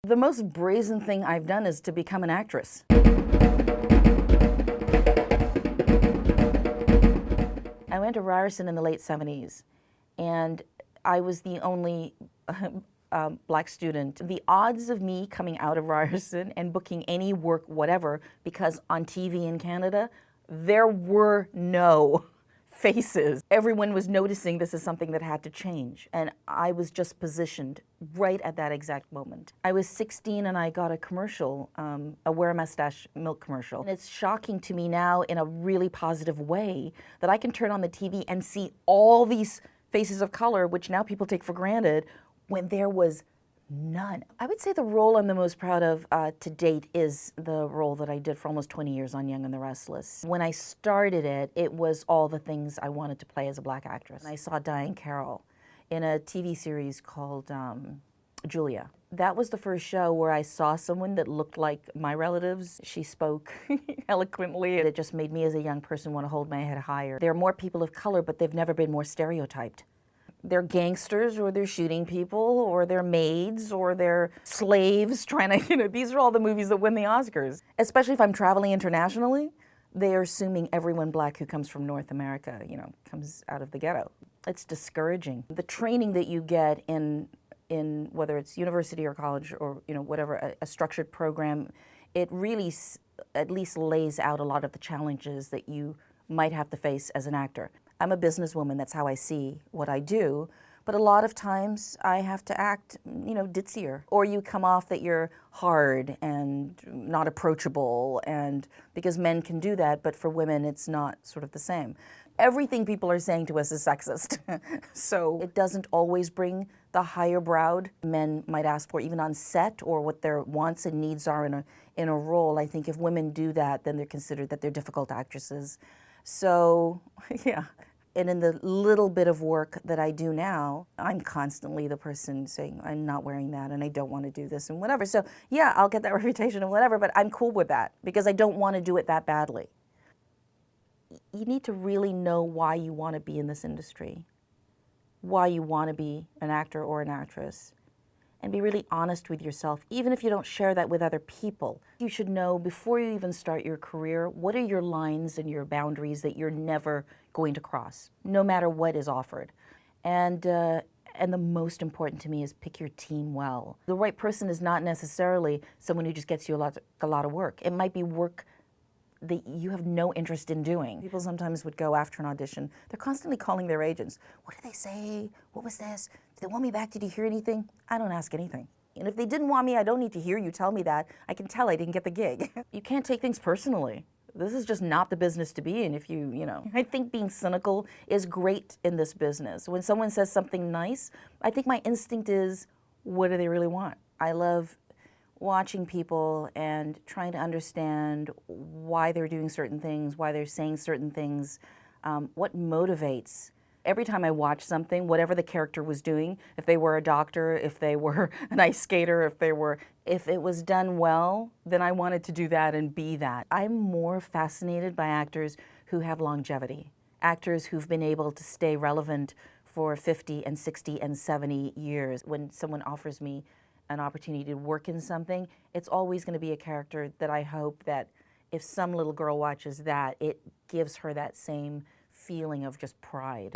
The most brazen thing I've done is to become an actress. I went to Ryerson in the late 70s, and I was the only black student. The odds of me coming out of Ryerson and booking any work, whatever, because on TV in Canada, there were no faces. Everyone was noticing this is something that had to change, and I was just positioned right at that exact moment. I was 16 and I got a commercial, a Wear a Mustache milk commercial. And it's shocking to me now in a really positive way that I can turn on the TV and see all these faces of color, which now people take for granted, when there was none. I would say the role I'm the most proud of to date is the role that I did for almost 20 years on Young and the Restless. When I started it, it was all the things I wanted to play as a black actress. And I saw Diane Carroll in a TV series called Julia. That was the first show where I saw someone that looked like my relatives. She spoke eloquently. It just made me as a young person want to hold my head higher. There are more people of color, but they've never been more stereotyped. They're gangsters, or they're shooting people, or they're maids, or they're slaves trying to, these are all the movies that win the Oscars. Especially if I'm traveling internationally, they are assuming everyone black who comes from North America, comes out of the ghetto. It's discouraging. The training that you get in whether it's university or college or, whatever, a structured program, it really at least lays out a lot of the challenges that you might have to face as an actor. I'm a businesswoman, that's how I see what I do, but a lot of times I have to act, ditzier. Or you come off that you're hard and not approachable, and because men can do that, but for women it's not sort of the same. Everything people are saying to us is sexist, so it doesn't always bring the higher browed men might ask for, even on set, or what their wants and needs are in a role. I think if women do that, then they're considered that they're difficult actresses. So, yeah. And in the little bit of work that I do now, I'm constantly the person saying, I'm not wearing that and I don't want to do this and whatever. So yeah, I'll get that reputation and whatever, but I'm cool with that because I don't want to do it that badly. You need to really know why you want to be in this industry, why you want to be an actor or an actress, and be really honest with yourself, even if you don't share that with other people. You should know before you even start your career, what are your lines and your boundaries that you're never going to cross, no matter what is offered. And the most important to me is pick your team well. The right person is not necessarily someone who just gets you a lot of work. It might be work that you have no interest in doing. People sometimes would go after an audition. They're constantly calling their agents. What did they say? What was this? Did they want me back? Did you hear anything? I don't ask anything. And if they didn't want me, I don't need to hear you tell me that. I can tell I didn't get the gig. You can't take things personally. This is just not the business to be in if I think being cynical is great in this business. When someone says something nice, I think my instinct is, what do they really want? I love watching people and trying to understand why they're doing certain things, why they're saying certain things, what motivates. Every time I watch something, whatever the character was doing, if they were a doctor, if they were an ice skater, if it was done well, then I wanted to do that and be that. I'm more fascinated by actors who have longevity, actors who've been able to stay relevant for 50 and 60 and 70 years. When someone offers me an opportunity to work in something, it's always going to be a character that I hope that if some little girl watches that, it gives her that same feeling of just pride.